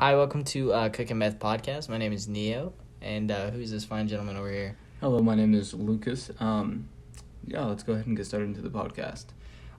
Hi, welcome to Cookin Meth podcast. My name is Neo, and who's this fine gentleman over here? Hello, my name is Lucas. Let's go ahead and get started into the podcast.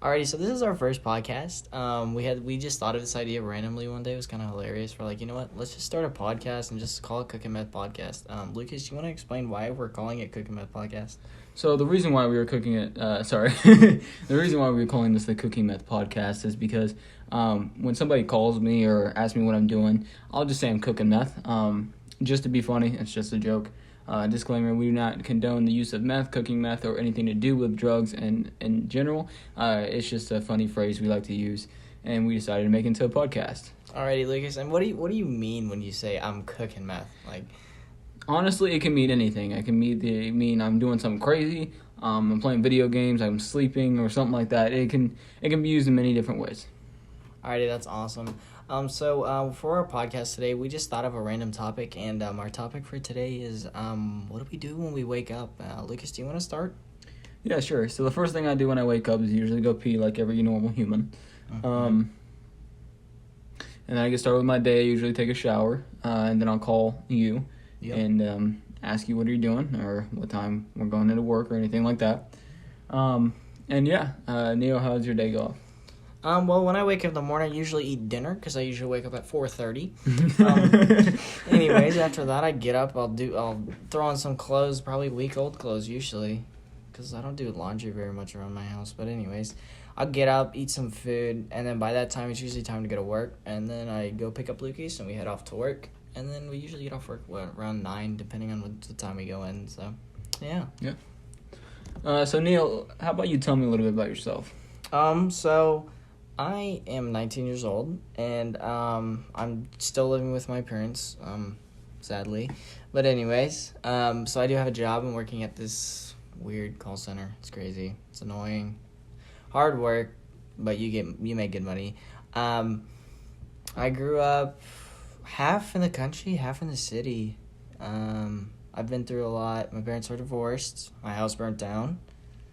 Alrighty, so this is our first podcast. We just thought of this idea randomly one day. It was kind of hilarious. We're like, you know what? Let's just start a podcast and just call it Cookin Meth podcast. Lucas, do you want to explain why we're calling it Cookin Meth podcast? So the reason why we were the reason why we were calling this the Cookin Meth podcast is because when somebody calls me or asks me what I'm doing, I'll just say I'm cooking meth. Just to be funny, it's just a joke. Disclaimer, we do not condone the use of meth, cooking meth, or anything to do with drugs in general. It's just a funny phrase we like to use, and we decided to make it into a podcast. Alrighty, Lucas, and what do you mean when you say I'm cooking meth? Like, honestly, it can mean anything. It can mean I'm doing something crazy, I'm playing video games, I'm sleeping, or something like that. It can be used in many different ways. Alrighty, that's awesome. So for our podcast today, we just thought of a random topic, and our topic for today is what do we do when we wake up? Lucas, do you want to start? Yeah, sure. So the first thing I do when I wake up is usually go pee like every normal human. And then I get started with my day. I usually take a shower, and then I'll call you and ask you what are you doing or what time we're going into work or anything like that. Neo, how's your day go? Well, when I wake up in the morning, I usually eat dinner because I usually wake up at 4:30. Anyways, after that, I get up. I'll throw on some clothes, probably week-old clothes usually, because I don't do laundry very much around my house. But anyways, I'll get up, eat some food, and then by that time, it's usually time to go to work. And then I go pick up Lucas, and we head off to work. And then we usually get off work around 9, depending on what the time we go in. So, yeah. Yeah. So Neil, how about you tell me a little bit about yourself? So I am 19 years old, and I'm still living with my parents, sadly. But anyways, so I do have a job. I'm working at this weird call center. It's crazy. It's annoying. Hard work, but you make good money. I grew up half in the country, half in the city. I've been through a lot. My parents were divorced. My house burnt down.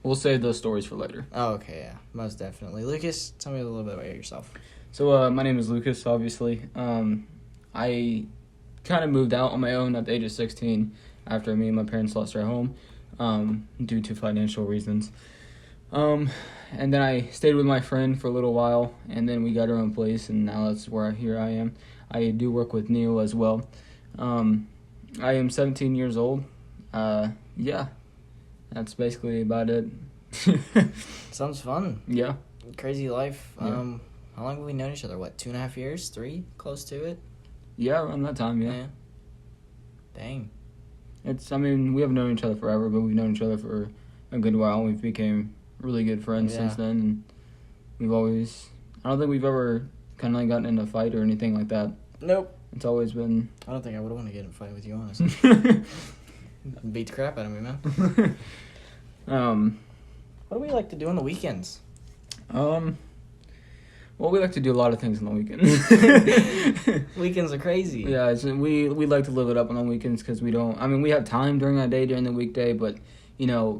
We'll save those stories for later. Oh, okay, yeah, most definitely. Lucas, tell me a little bit about yourself. So, my name is Lucas, obviously. I kind of moved out on my own at the age of 16 after me and my parents lost our home due to financial reasons. And then I stayed with my friend for a little while, and then we got our own place, and now that's where here I am. I do work with Neil as well. I am 17 years old. That's basically about it. Sounds fun. Yeah. Crazy life. Yeah. How long have we known each other? 2.5 years? 3? Close to it? Yeah, around that time, yeah. Dang. We haven't known each other forever, but we've known each other for a good while. We've became really good friends since then, and I don't think we've ever kind of gotten in a fight or anything like that. Nope. It's always been... I don't think I would want to get in a fight with you, honestly. Beat the crap out of me, man. What do we like to do on the weekends? Well, we like to do a lot of things on the weekends. Weekends are crazy. Yeah, we like to live it up on the weekends because we have time during our day, during the weekday, but,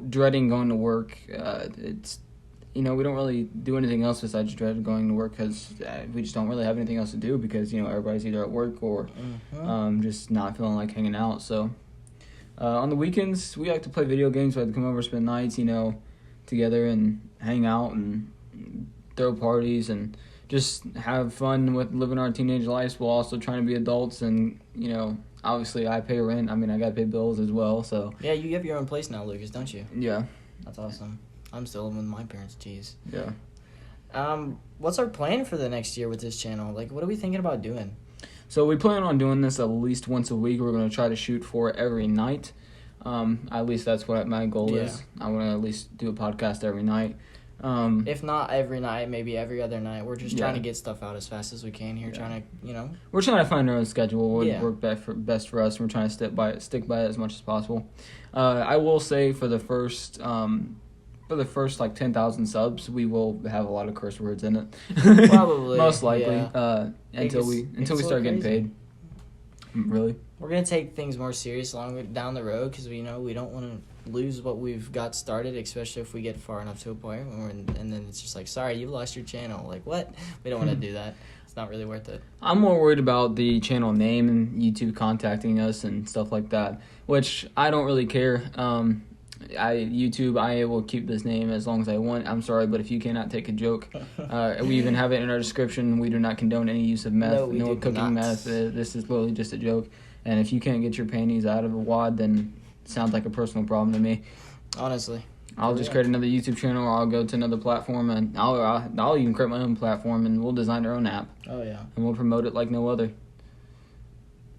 dreading going to work, we don't really do anything else besides dread going to work because we just don't really have anything else to do because, everybody's either at work or just not feeling like hanging out, so... on the weekends, we like to play video games. We like to come over, spend nights, together and hang out and throw parties and just have fun with living our teenage lives while also trying to be adults. And, obviously I pay rent. I got to pay bills as well, so. Yeah, you have your own place now, Lucas, don't you? Yeah. That's awesome. I'm still living with my parents, jeez. Yeah. What's our plan for the next year with this channel? What are we thinking about doing? So we plan on doing this at least once a week. We're going to try to shoot for it every night. At least that's what my goal is. I want to at least do a podcast every night. If not every night, maybe every other night. We're just trying to get stuff out as fast as we can here. Trying to, We're trying to find our own schedule. What would work best for us. We're trying to stick by it as much as possible. I will say for the first 10,000 subs, we will have a lot of curse words in it. Probably. Most likely. Until we start getting paid. Really? We're going to take things more serious down the road because we don't want to lose what we've got started, especially if we get far enough to a point and then it's just sorry, you lost your channel. What? We don't want to do that. not really worth it. I'm more worried about the channel name and YouTube contacting us and stuff like that, which I don't really care. I will keep this name as long as I want. I'm sorry, but if you cannot take a joke, we even have it in our description. We do not condone any use of meth. No cooking meth. This is literally just a joke. And if you can't get your panties out of a wad, then it sounds like a personal problem to me. Honestly. I'll just create another YouTube channel, or I'll go to another platform, and I'll even create my own platform, and we'll design our own app. Oh, yeah. And we'll promote it like no other.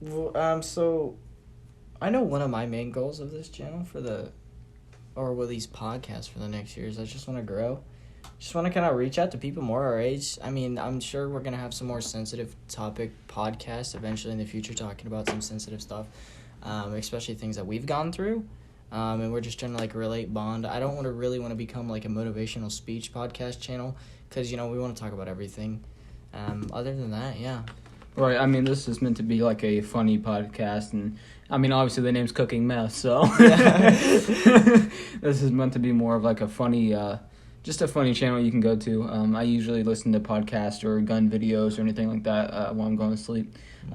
Well, so I know one of my main goals of this channel with these podcasts for the next year is I just want to grow. Just want to kind of reach out to people more our age. I mean, I'm sure we're going to have some more sensitive topic podcasts eventually in the future talking about some sensitive stuff, especially things that we've gone through. And we're just trying to, like, relate, bond. I don't really want to become, like, a motivational speech podcast channel because, we want to talk about everything. Other than that, yeah. Right, I mean, this is meant to be, like, a funny podcast, and, I mean, obviously the name's Cooking Meth, so this is meant to be more of, like, a funny, just a funny channel you can go to. I usually listen to podcasts or gun videos or anything like that while I'm going to sleep.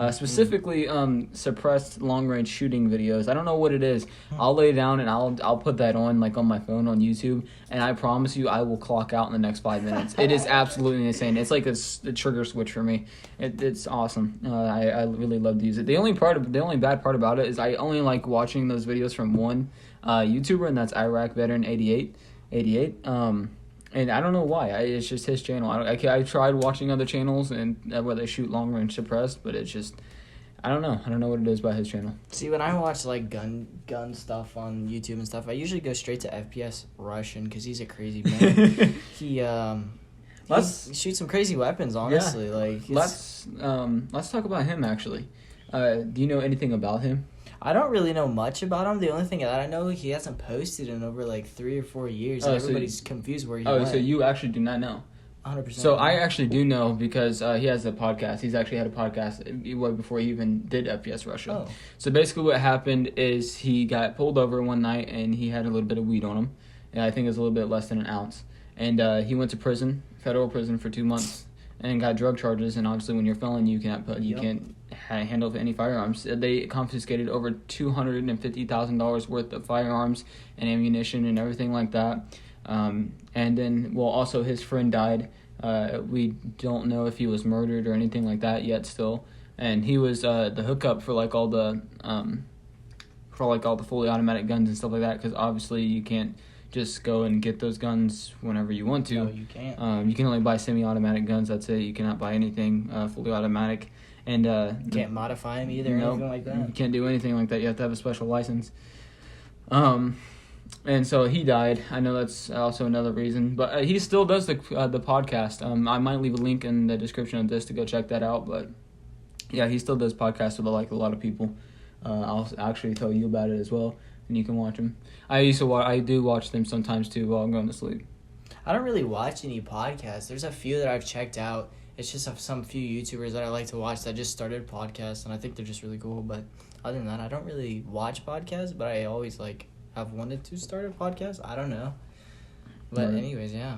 Specifically, suppressed long-range shooting videos. I don't know what it is. I'll lay down and I'll put that on, like, on my phone on YouTube, and I promise you I will clock out in the next 5 minutes. It is absolutely insane. It's like a trigger switch for me. It's awesome. I really love to use it. The only bad part about it is I only like watching those videos from one YouTuber, and that's Iraq Veteran 88. And I don't know why. It's just his channel. I tried watching other channels and where they shoot long range suppressed, but it's just I don't know. I don't know what it is about his channel. See, when I watch like gun stuff on YouTube and stuff, I usually go straight to FPS Russian because he's a crazy man. he shoots some crazy weapons. Honestly, let's talk about him actually. Do you know anything about him? I don't really know much about him. The only thing that I know, he hasn't posted in over like 3 or 4 years. And everybody's confused where he went. Oh, so you actually do not know? 100%. So I actually do know because he has a podcast. He's actually had a podcast way before he even did FPS Russia. Oh. So basically what happened is he got pulled over one night and he had a little bit of weed on him. And I think it was a little bit less than an ounce. And he went to prison, federal prison for 2 months. And got drug charges, and obviously when you're a felon, you can't handle any firearms. They confiscated over $250,000 worth of firearms and ammunition and everything like that. And then, also his friend died. We don't know if he was murdered or anything like that yet still. And he was the hookup for all the fully automatic guns and stuff like that, because obviously you can't just go and get those guns whenever you want to. No, you can't. You can only buy semi-automatic guns. That's it. You cannot buy anything fully automatic. And you can't modify them either or anything like that. You can't do anything like that. You have to have a special license. And so he died. I know that's also another reason. But he still does the podcast. I might leave a link in the description of this to go check that out. But yeah, he still does podcasts with a lot of people. I'll actually tell you about it as well, and you can watch them. I do watch them sometimes too while I'm going to sleep. I don't really watch any podcasts. There's a few that I've checked out. It's just some few YouTubers that I like to watch that just started podcasts, and I think they're just really cool. But other than that, I don't really watch podcasts, but I always have wanted to start a podcast. I don't know. But anyways, yeah.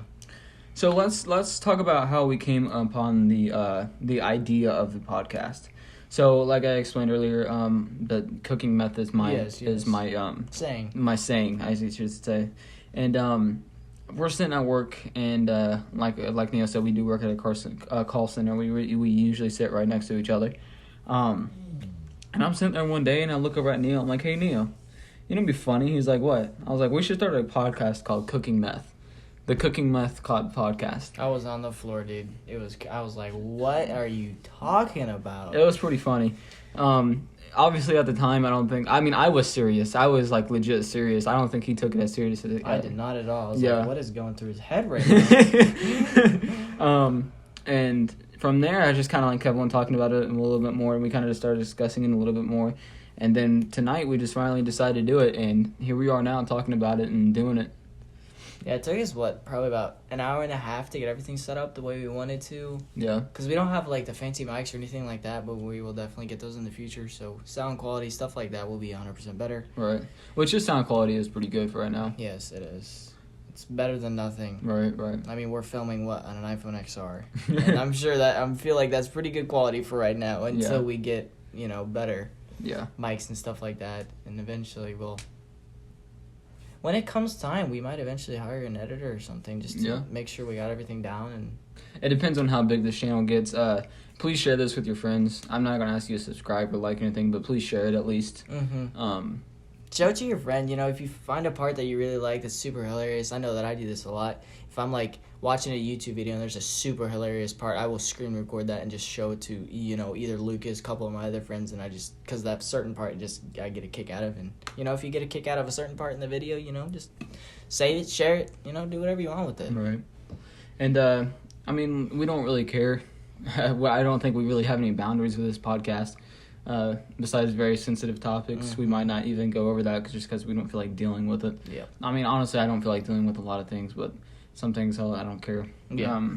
So let's talk about how we came upon the idea of the podcast. So, like I explained earlier, the cooking meth is my saying. My saying, I should say, and we're sitting at work, and like Neil said, we do work at a call center. We usually sit right next to each other, and I'm sitting there one day, and I look over at Neil. I'm like, "Hey, Neil, you know, it'd be funny." He's like, "What?" I was like, "We should start a podcast called Cooking Meth." The Cooking Meth podcast. I was on the floor, dude. I was like, what are you talking about? It was pretty funny. Obviously, at the time, I was serious. I was, legit serious. I don't think he took it as serious as I did not at all. I was like, what is going through his head right now? And from there, I just kind of, kept on talking about it a little bit more, and we kind of just started discussing it a little bit more. And then tonight, we just finally decided to do it, and here we are now talking about it and doing it. Yeah, it took us, probably about an hour and a half to get everything set up the way we wanted to. Yeah. Because we don't have, the fancy mics or anything like that, but we will definitely get those in the future. So sound quality, stuff like that will be 100% better. Right. Which your sound quality is pretty good for right now. Yes, it is. It's better than nothing. Right. I mean, we're filming on an iPhone XR, and I'm sure that I feel like that's pretty good quality for right now until we get better mics and stuff like that, and eventually we'll. When it comes time, we might eventually hire an editor or something just to make sure we got everything down. And it depends on how big this channel gets. Please share this with your friends. I'm not going to ask you to subscribe or like anything, but please share it at least. Show it to your friend. If you find a part that you really like that's super hilarious. I know that I do this a lot. If I'm like watching a YouTube video and there's a super hilarious part, I will screen record that and just show it to either Lucas, a couple of my other friends, and because that certain part I get a kick out of. And if you get a kick out of a certain part in the video, just save it, share it, do whatever you want with it. Right. And I mean, we don't really care. I don't think we really have any boundaries with this podcast. Besides very sensitive topics, we might not even go over that just because we don't feel like dealing with it. Yeah. I mean, honestly, I don't feel like dealing with a lot of things, but some things I don't care. Yeah.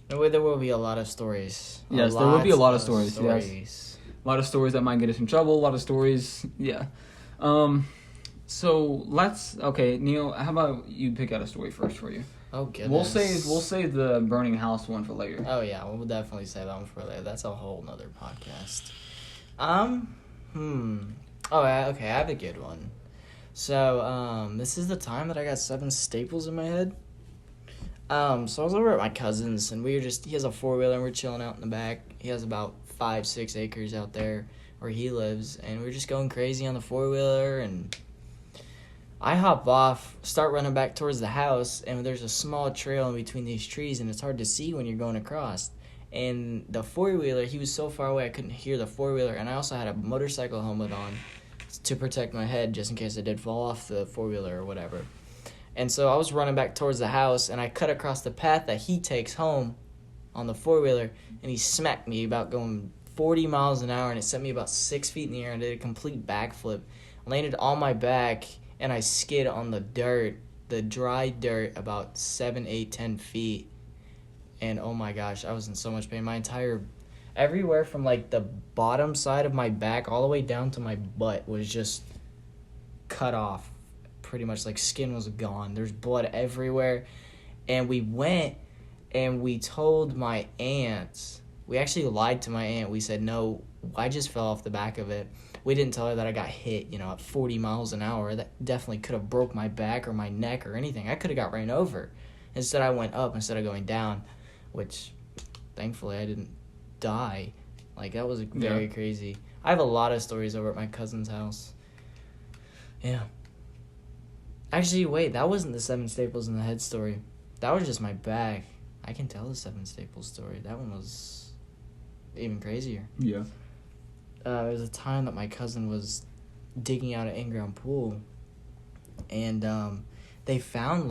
There will be a lot of stories. Yes, there will be a lot of stories. Yes. A lot of stories that might get us in trouble. A lot of stories. Yeah. So okay, Neil, how about you pick out a story first for you? Oh goodness. We'll save the burning house one for later. Oh yeah, we'll definitely save that one for later. That's a whole nother podcast. Oh, okay, I have a good one. So, this is the time that I got 7 staples in my head. So I was over at my cousin's, and he has a 4-wheeler, and we're chilling out in the back. He has about 5-6 acres out there where he lives, and we're just going crazy on the 4-wheeler, and I hop off, start running back towards the house, and there's a small trail in between these trees, and it's hard to see when you're going across. And the 4-wheeler, he was so far away I couldn't hear the 4-wheeler, and I also had a motorcycle helmet on to protect my head just in case I did fall off the 4-wheeler or whatever. And so I was running back towards the house, and I cut across the path that he takes home on the 4-wheeler, and he smacked me about going 40 miles an hour, and it sent me about 6 feet in the air, and did a complete backflip. Landed on my back, and I skid on the dirt, the dry dirt, about 7, 8, 10 feet. And oh my gosh, I was in so much pain. Everywhere from like the bottom side of my back all the way down to my butt was just cut off. Pretty much like skin was gone. There's blood everywhere. And we went and we told my aunt. We actually lied to my aunt. We said, no, I just fell off the back of it. We didn't tell her that I got hit, at 40 miles an hour. That definitely could have broke my back or my neck or anything. I could have got ran over. Instead, I went up instead of going down. Which, thankfully, I didn't die. Like, that was very crazy. I have a lot of stories over at my cousin's house. Yeah. Actually, wait, that wasn't the 7 staples in the head story. That was just my back. I can tell the 7 staples story. That one was even crazier. Yeah. There was a time that my cousin was digging out an in-ground pool, and they found,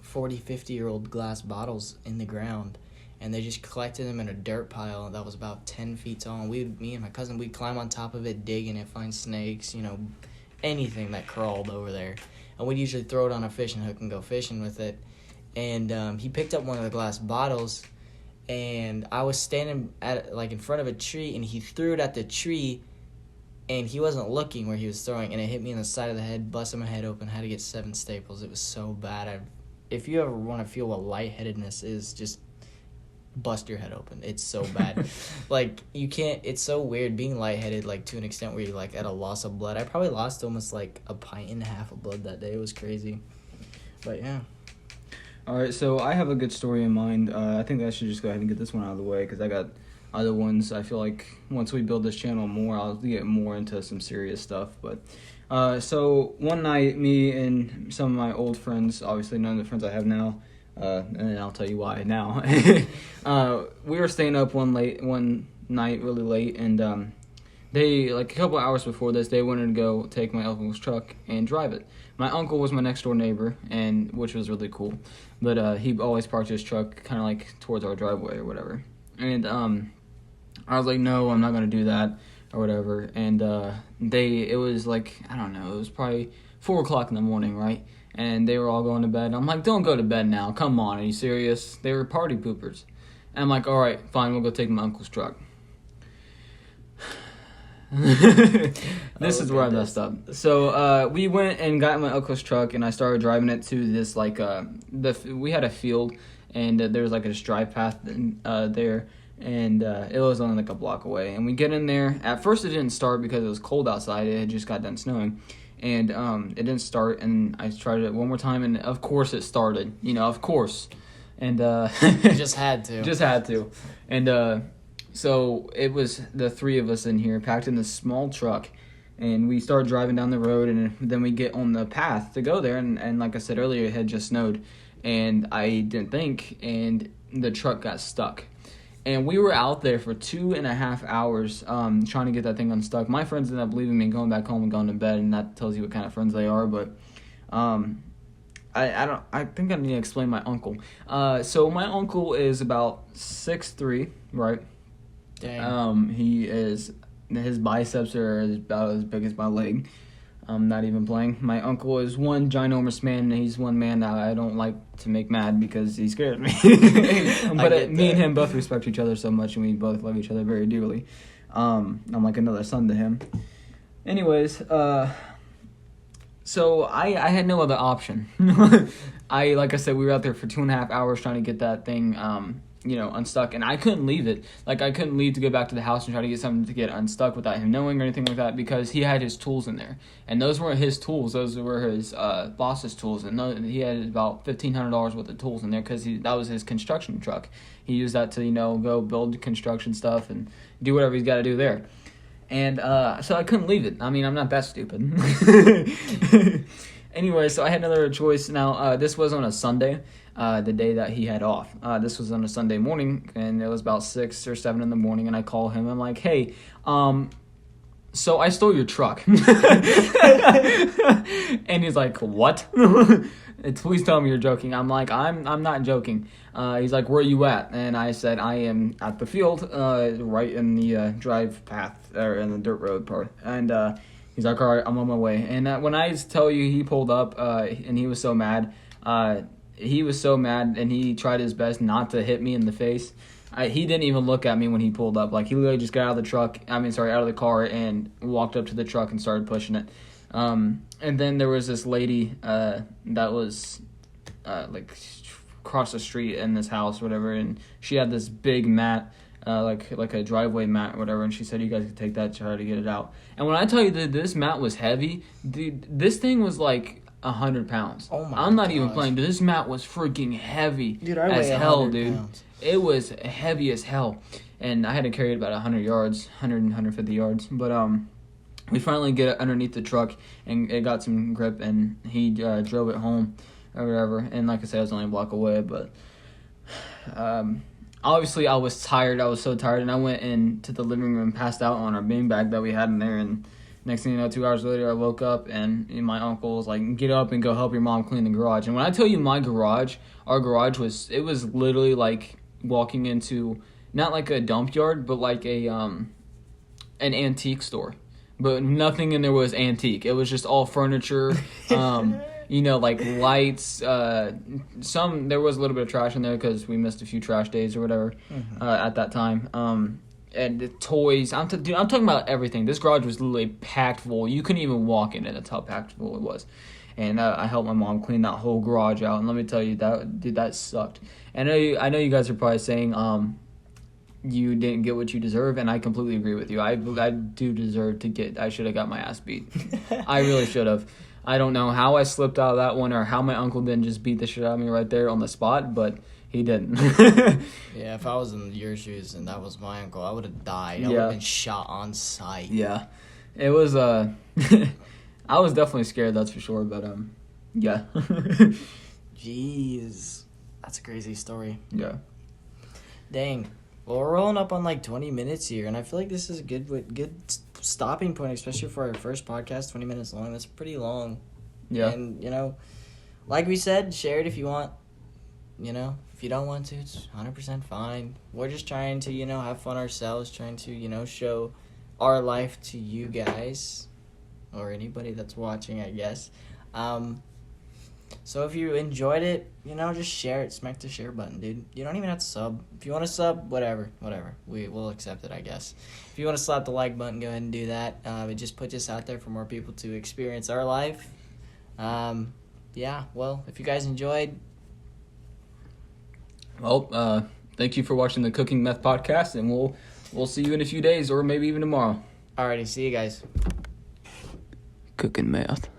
40, 50-year-old glass bottles in the ground. And they just collected them in a dirt pile that was about 10 feet tall. And me and my cousin, we'd climb on top of it, dig in it, find snakes, anything that crawled over there. And we'd usually throw it on a fishing hook and go fishing with it. And he picked up one of the glass bottles, and I was standing in front of a tree, and he threw it at the tree, and he wasn't looking where he was throwing, and it hit me in the side of the head, busted my head open, had to get 7 staples. It was so bad. If you ever want to feel what lightheadedness is, just bust your head open. It's so bad. You can't, it's so weird being lightheaded, to an extent where you're, at a loss of blood. I probably lost almost, a pint and a half of blood that day. It was crazy. But, yeah. All right, so I have a good story in mind. I think I should just go ahead and get this one out of the way because I got other ones. I feel like once we build this channel more, I'll get more into some serious stuff. But so one night, me and some of my old friends, obviously none of the friends I have now, and then I'll tell you why now. We were staying up one night really late, and they, a couple hours before this, they wanted to go take my uncle's truck and drive it. My uncle was my next door neighbor, which was really cool, but he always parked his truck kind of towards our driveway or whatever. And I was like, no, I'm not gonna do that or whatever. And it was I don't know, it was probably 4:00 in the morning, right? And they were all going to bed. I'm like, don't go to bed now. Come on, are you serious? They were party poopers. And I'm like, all right, fine, we'll go take my uncle's truck. This is where I messed up. So we went and got in my uncle's truck, and I started driving it to this like we had a field, and there was like a drive path there, and it was only like a block away. And we get in there. At first, it didn't start because it was cold outside. It had just got done snowing, and it didn't start. And I tried it one more time, and of course it started. Of course, and you just had to. And so it was the three of us in here packed in this small truck, and we started driving down the road, and then we get on the path to go there, and like I said earlier, it had just snowed, and I didn't think, and the truck got stuck. And we were out there for 2.5 hours trying to get that thing unstuck. My friends ended up leaving me, going back home and going to bed, and that tells you what kind of friends they are, but I think I need to explain my uncle. So my uncle is about 6'3", right? Dang. His biceps are about as big as my leg. I'm not even playing. My uncle is one ginormous man, and he's one man that I don't like to make mad because he scares me. But me and him both respect each other so much, and we both love each other very dearly. I'm like another son to him. Anyways, so I had no other option. Like I said, we were out there for 2.5 hours trying to get that thing unstuck, and I couldn't leave it. Like, I couldn't leave to go back to the house and try to get something to get unstuck without him knowing or anything like that, because he had his tools in there, and those weren't his tools. Those were his boss's tools, and he had about $1,500 worth of tools in there because that was his construction truck. He used that to go build construction stuff and do whatever he's got to do there. And so I couldn't leave it. I mean, I'm not that stupid. Anyway, so I had another choice. Now, this was on a Sunday, the day that he had off. This was on a Sunday morning, and it was about 6 or 7 in the morning, and I call him. I'm like, hey, so I stole your truck. And he's like, what? Please tell me you're joking. I'm like, I'm not joking. He's like, where are you at? And I said, I am at the field, right in the drive path, or in the dirt road part. And he's like, all right, I'm on my way. And when I tell you he pulled up, and he was so mad, and he tried his best not to hit me in the face. He didn't even look at me when he pulled up. Like, he literally just got out of the car and walked up to the truck and started pushing it. And then there was this lady that was like across the street in this house or whatever, and she had this big mat, like a driveway mat or whatever, and she said, you guys could take that to try to get it out. And when I tell you that this mat was heavy, dude, this thing was like 100 pounds. Oh my I'm not even playing. Dude, this mat was freaking heavy, dude, as hell, dude. Pounds. It was heavy as hell, and I had to carry it about 100 yards, 150 yards. But we finally get it underneath the truck, and it got some grip, and he drove it home or whatever. And like I said, I was only a block away, but obviously I was tired. I was so tired, and I went into the living room and passed out on our beanbag that we had in there. And next thing you know, 2 hours later, I woke up, and my uncle was like, get up and go help your mom clean the garage. And when I tell you our garage was literally like walking into, not like a dump yard, but like an antique store. But nothing in there was antique. It was just all furniture, like lights. There was a little bit of trash in there because we missed a few trash days or whatever at that time. And the toys. I'm talking about everything. This garage was literally packed full. You couldn't even walk in it. That's how packed full it was. And I helped my mom clean that whole garage out. And let me tell you, that sucked. And I know you guys are probably saying, you didn't get what you deserve, and I completely agree with you. I do deserve to get. I should have got my ass beat. I really should have. I don't know how I slipped out of that one, or how my uncle didn't just beat the shit out of me right there on the spot, but he didn't. Yeah, if I was in your shoes and that was my uncle, I would have died. I would have been shot on sight. Yeah, it was. I was definitely scared, that's for sure. But yeah. Jeez, that's a crazy story. Yeah. Dang. Well, we're rolling up on like 20 minutes here, and I feel like this is a good stopping point, especially for our first podcast. 20 minutes long. That's pretty long. Yeah. And, like we said, share it if you want. If you don't want to, it's 100% fine. We're just trying to, have fun ourselves, trying to, show our life to you guys, or anybody that's watching, I guess. So if you enjoyed it, just share it. Smack the share button, dude. You don't even have to sub. If you want to sub, whatever. We'll accept it, I guess. If you want to slap the like button, go ahead and do that. It just puts us out there for more people to experience our life. Yeah, well, if you guys enjoyed. Well, thank you for watching the Cooking Meth podcast, and we'll see you in a few days or maybe even tomorrow. Alrighty, see you guys. Cookin Meth.